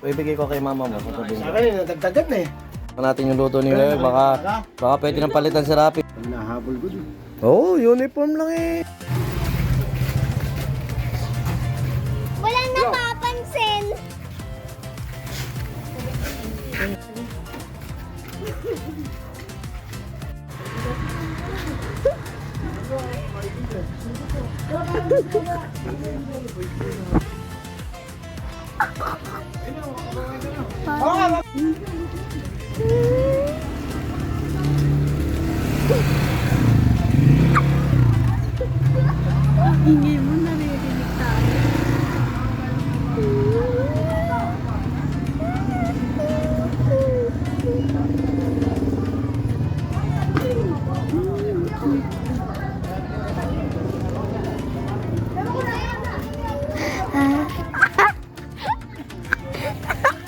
ibigay ko kay mama mo. Sasabihin Sa ko. akin, nadagdagan na eh. Natin yung luto nila yun. Baka pwede nang palitan si Rapi. Nahabol ko dun. Oo, uniform lang eh. Walang napapansin. Hindi mo naririnig tayo.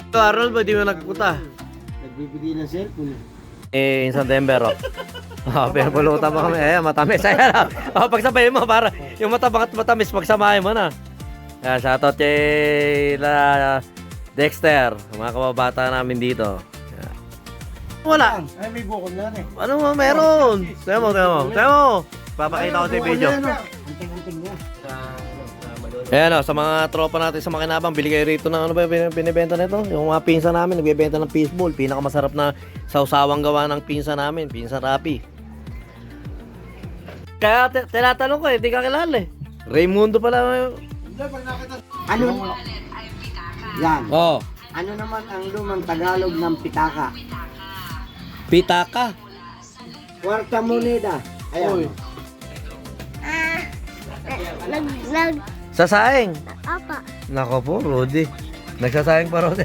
Ito, Harold, ba di mo nagputa? Nagbibigay ng cellphone eh. In September, oh. Pero pulutan pa kami. Ayan, matamis. Ayan, pagsabayin mo, para yung matabang at matamis, pagsamahin mo na. Ayan, shoutout kay Dexter, mga kababata namin dito. Ayan. Wala. Ay, may bukol na eh. Ano mo, meron. Tayo mo. Papakita ko sa video. Anting-anting niya. Ayan o, sa mga tropa natin sa Makinabang, bili kayo rito ng ano ba yung binibenta nito? Yung mga pinsa namin, nagbibenta ng fishball. Pinakamasarap na sausawang gawa ng pinsa namin, pinsa Rapi. Kaya tinatanong ko eh, di ka kilala eh. Raymundo pala. Ano? Yan. Oh, Ano naman ang lumang Tagalog ng pitaka? pitaka. Kwarta moneda. Ayan. Sasaing. Apa. Nako po, Rudy. Nagsasaing pa Rudy.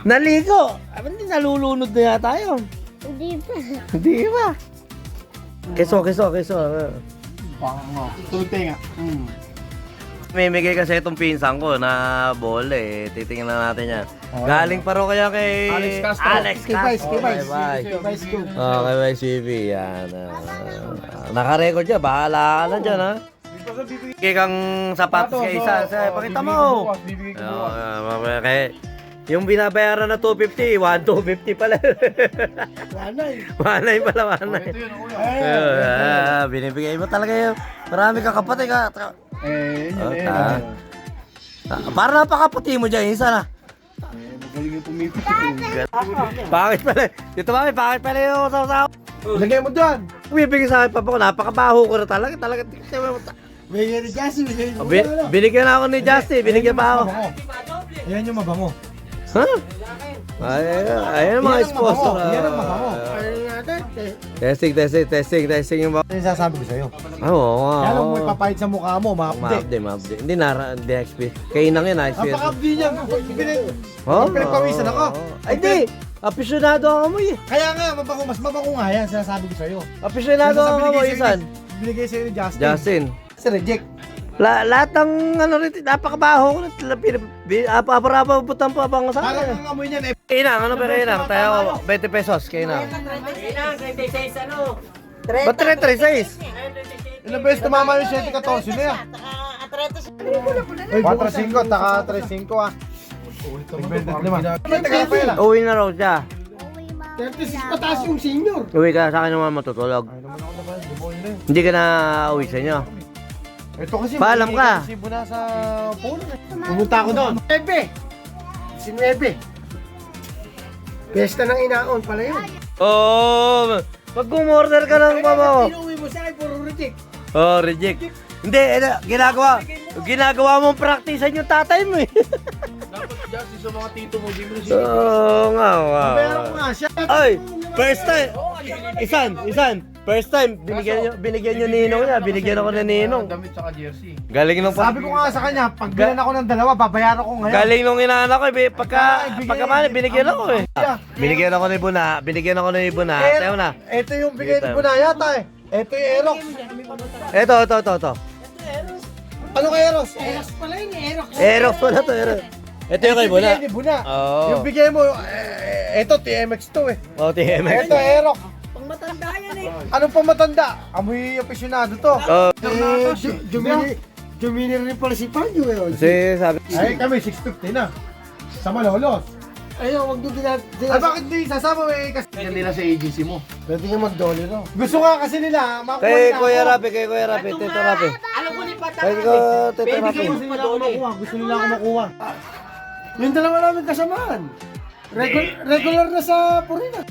Naligo. Hindi nalulunod na yata yun. Hindi pa. Hindi ba? Keso. Pango. Tuti nga. Mimigay kasi itong pinsan ko na bola eh. Titingnan natin yan. Galing pa ro kaya kay Alex Castro. Alex Kibais, Castro. Kibais. Bye. Kibais ko. Okay, bye, CV. Yan. Naka-record dyan. Bahala ka na dyan, ha? Bigay kang sapatos kay isa. Pakita mo. Okay. Yung binabayaran na 250, 1,250 pala. Wanay pala. Binibigay mo talaga yun. Marami ka kapatid ka. Para napakaputi mo dyan, isa na. Magaling yung pumipit. Bakit pala? Dito mami, bakit pala yung sasaw? Lagay mo dyan. Bibigay sa akin pa po, napakabaho ko na talaga. Bigyan ni Jassy. Binigyan ako ni Justy, binigyan pa ako. Ayan yung mabango. Ha? Ayun mga sponsor. Yan ang mabango. Testing yung Ano yung sasabi ko sa'yo? Oo. Kaya lang mo ipapahid sa mukha mo, maapde. Mabde. Hindi XP. Kainang yun, XP. Napaka-abdi niya. Oh? Pinagpawisan ako. Ay, di. Apisyonado ako mo eh. Kaya nga, mabango, mas mabango nga yan, sinasabi ko sa'yo. Apisyonado ako mo, Isan. Binigay sa'yo ni Justin. Justin. Kasi reject. Lahat ng ano rin, napakabaho ko na. Apa-apa butang pa bang sa Parang akin. ang amoy niyan eh. Kainang, ano ba kainang? Tayo, 20 pesos, kainang. Ba't 36? Ilang beses tumama yung 7-14 na yan? 4-5, taka 3-5 ah. Uwi na raw siya. 36 pataas yung senior. Uwi ka sa akin naman matutulog. Hindi ka na uwi sa inyo. Ito kasi Paalam ka. Sibo na sa phone. Pumunta ako doon. 9. Si 9. Pesta ng inaon pala yun. Oh, pag umorder ka ng baba. Inuwi mo sa akin, puro reject. Oh, reject. Hindi, ginagawa mong praktisan yung tatay mo eh. Dapat dyan sa mga tito mo, di mo na Oo nga. Pero ko nga siya. Ay, first time. Isan. First time, binigyan nyo ninong niya. Binigyan ako ng ninong. Damit sa jersey. Galing nung Sabi ko nga sa kanya, pag bilan ako ng dalawa, babayaran ko ngayon. Galing nung inaanak ko eh. Pagkamali, binigyan ako eh. Binigyan ako ni Buna. Tayo na. Ito yung bigay ko na yata eh. Ito yung Aerox. Ito. Ano kay Aerox? Aerox pala yun, Aerox. Aerox pala to. Ito yung kay Buna. Bigay ni Buna. Oo. Yung bigay mo, ito TMX to eh. Oh, TMX. Ito Aerox. Pangmatanda yan eh. Anong pangmatanda? Amoy aficionado to. Oh. Jumini rin pala si Panjo eh. Kasi sabi, Ay kami 650 na. Sa Malolos. Ayun, wag nyo Ay, bakit di sasama eh? Kasi hindi na sa agency mo. Pwede nga mag-dolly, no? Gusto nga kasi nila, makuha Kay nila Kuya ako. Rapi, kay Kuya Rapi, Tito Rapi. Alam ko ni Patang. Kay ko, Tito Pwede Rapi. kayo Gusto nila ako makuha. Gusto nila ako makuha. Yung dalawa namin kasamaan. Regular na sa Purina.